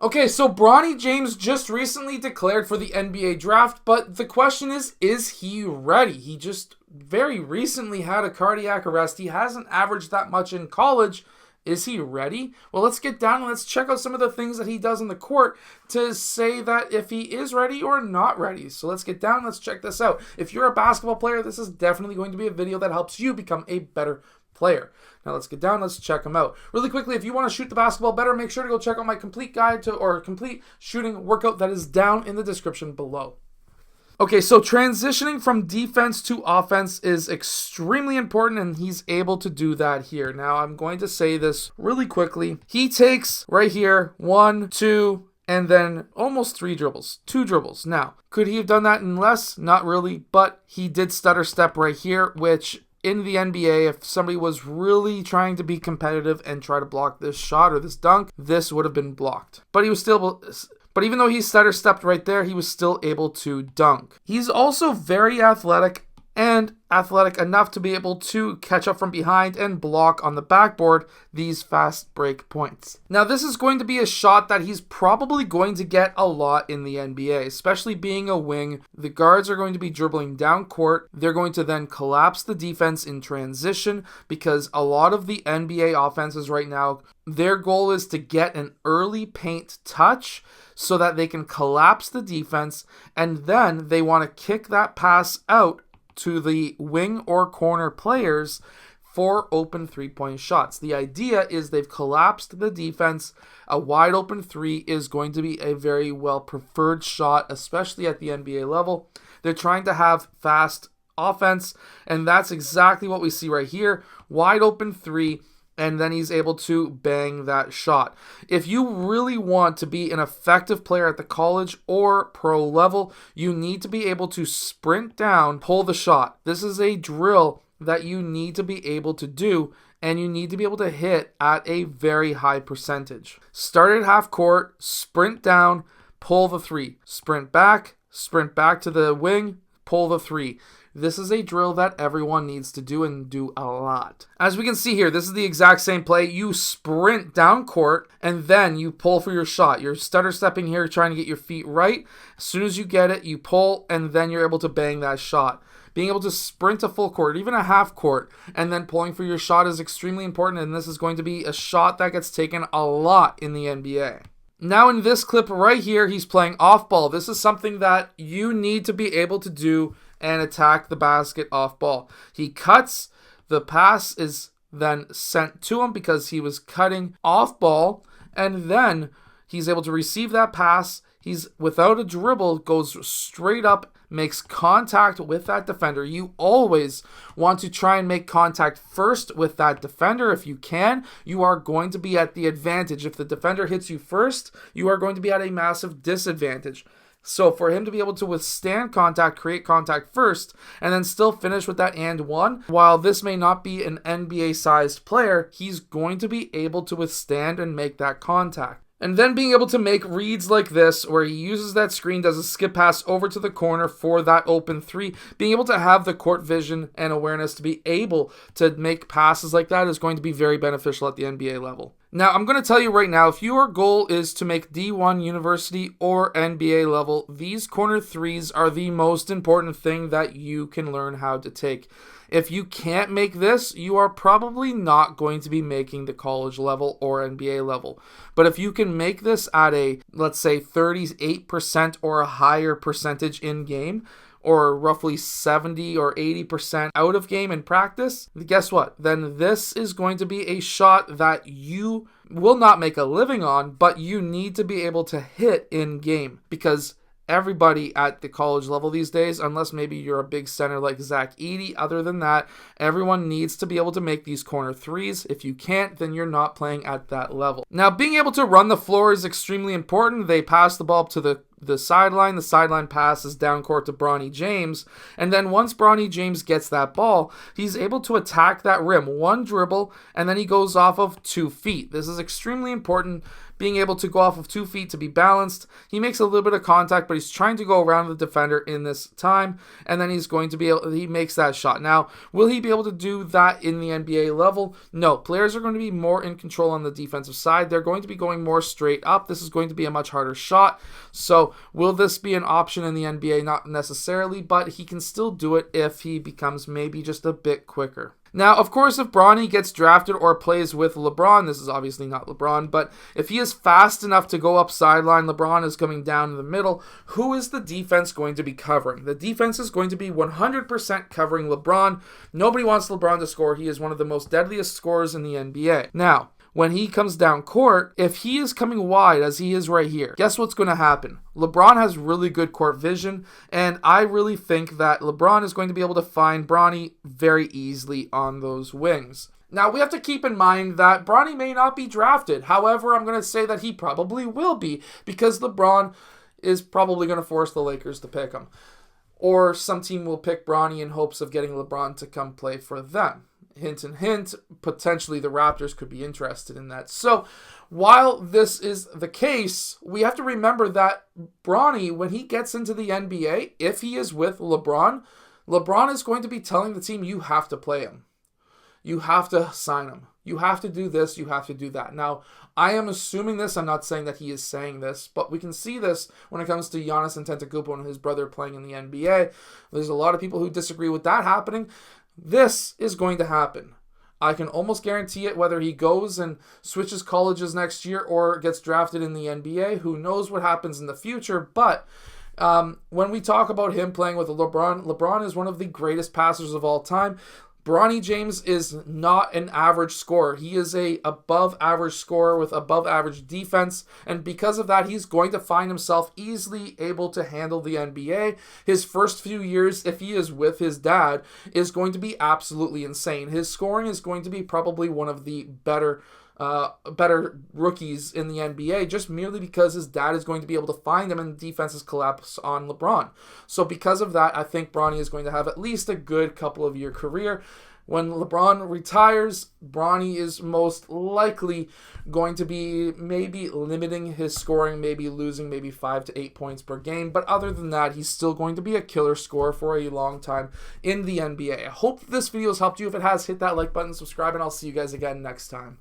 Okay, so Bronny James just recently declared for the NBA draft, but the question is he ready? He just very recently had a cardiac arrest. He hasn't averaged that much in college. Is he ready? Well, let's get down and let's check out some of the things that he does on the court to say that if he is ready or not ready. So let's get down and let's check this out. If you're a basketball player, this is definitely going to be a video that helps you become a better player. Now let's get down, let's check them out. Really quickly, if you want to shoot the basketball better, make sure to go check out my complete guide to or complete shooting workout that is down in the description below. Okay, so transitioning from defense to offense is extremely important, and he's able to do that here. Now, I'm going to say this really quickly. He takes right here 1, 2, and then almost 3 dribbles. 2 dribbles. Now, could he have done that in less? Not really, but he did stutter step right here, which in the NBA, if somebody was really trying to be competitive and try to block this shot or this dunk, this would have been blocked. But even though he stutter stepped right there, he was still able to dunk. He's also very athletic and athletic enough to be able to catch up from behind and block on the backboard these fast break points. Now, this is going to be a shot that he's probably going to get a lot in the NBA, especially being a wing. The guards are going to be dribbling down court. They're going to then collapse the defense in transition because a lot of the NBA offenses right now, their goal is to get an early paint touch so that they can collapse the defense, and then they want to kick that pass out to the wing or corner players for open three-point shots. The idea is they've collapsed the defense. A wide open three is going to be a very well preferred shot, especially at the NBA level. They're trying to have fast offense, and that's exactly what we see right here. Wide open three, and then he's able to bang that shot. If you really want to be an effective player at the college or pro level, you need to be able to sprint down, pull the shot. This is a drill that you need to be able to do, and you need to be able to hit at a very high percentage. Start at half court, sprint down, pull the three. Sprint back to the wing, pull the three. This is a drill that everyone needs to do and do a lot. As we can see here, this is the exact same play. You sprint down court and then you pull for your shot. You're stutter stepping here, trying to get your feet right. As soon as you get it, you pull and then you're able to bang that shot. Being able to sprint a full court, even a half court, and then pulling for your shot is extremely important, and this is going to be a shot that gets taken a lot in the NBA. Now in this clip right here, he's playing off ball. This is something that you need to be able to do and attack the basket off ball. He cuts, the pass is then sent to him because he was cutting off ball, and then he's able to receive that pass. He's without a dribble, goes straight up, makes contact with that defender. You always want to try and make contact first with that defender if you can. You are going to be at the advantage. If the defender hits you first, you are going to be at a massive disadvantage. So for him to be able to withstand contact, create contact first, and then still finish with that and one, while this may not be an NBA-sized player, he's going to be able to withstand and make that contact. And then being able to make reads like this, where he uses that screen, does a skip pass over to the corner for that open three. Being able to have the court vision and awareness to be able to make passes like that is going to be very beneficial at the NBA level. Now, I'm going to tell you right now, if your goal is to make D1 university or NBA level, these corner threes are the most important thing that you can learn how to take. If you can't make this, you are probably not going to be making the college level or NBA level. But if you can make this at a, let's say, 38% or a higher percentage in game, or roughly 70 or 80% out of game in practice, guess what? Then this is going to be a shot that you will not make a living on, but you need to be able to hit in game, because everybody at the college level these days, unless maybe you're a big center like Zach Edey, other than that, everyone needs to be able to make these corner threes. If you can't, then you're not playing at that level. Now, being able to run the floor is extremely important. They pass the ball up to the sideline. The sideline pass is down court to Bronny James. And then once Bronny James gets that ball, he's able to attack that rim. One dribble, and then he goes off of 2 feet. This is extremely important. being able to go off of 2 feet to be balanced. He makes a little bit of contact, but he's trying to go around the defender in this time, and then he's going to be able, he makes that shot. Now, will he be able to do that in the NBA level? No. Players are going to be more in control on the defensive side. They're going to be going more straight up. This is going to be a much harder shot. So, will this be an option in the NBA? Not necessarily, but he can still do it if he becomes maybe just a bit quicker. Now, of course, if Bronny gets drafted or plays with LeBron, this is obviously not LeBron, but if he is fast enough to go up sideline, LeBron is coming down in the middle, who is the defense going to be covering? The defense is going to be 100% covering LeBron. Nobody wants LeBron to score. He is one of the most deadliest scorers in the NBA. Now, when he comes down court, if he is coming wide as he is right here, guess what's going to happen? LeBron has really good court vision, and I really think that LeBron is going to be able to find Bronny very easily on those wings. Now, we have to keep in mind that Bronny may not be drafted. However, I'm going to say that he probably will be, because LeBron is probably going to force the Lakers to pick him. Or some team will pick Bronny in hopes of getting LeBron to come play for them. Hint and hint, potentially the Raptors could be interested in that. So, while this is the case, we have to remember that Bronny, when he gets into the NBA, if he is with LeBron, LeBron is going to be telling the team, you have to play him. You have to sign him. You have to do this, you have to do that. Now, I am assuming this, I'm not saying that he is saying this, but we can see this when it comes to Giannis Antetokounmpo and his brother playing in the NBA. There's a lot of people who disagree with that happening. This is going to happen. I can almost guarantee it, whether he goes and switches colleges next year or gets drafted in the NBA. Who knows what happens in the future, but when we talk about him playing with LeBron, LeBron is one of the greatest passers of all time. Bronny James is not an average scorer. He is a above average scorer with above average defense, and because of that, he's going to find himself easily able to handle the NBA. His first few years, if he is with his dad, is going to be absolutely insane. His scoring is going to be probably one of the better rookies in the NBA, just merely because his dad is going to be able to find him and defenses collapse on LeBron. So because of that, I think Bronny is going to have at least a good couple of year career. When LeBron retires, Bronny is most likely going to be maybe limiting his scoring, maybe losing maybe 5 to 8 points per game. But other than that, he's still going to be a killer scorer for a long time in the NBA. I hope this video has helped you. If it has, hit that like button, subscribe, and I'll see you guys again next time.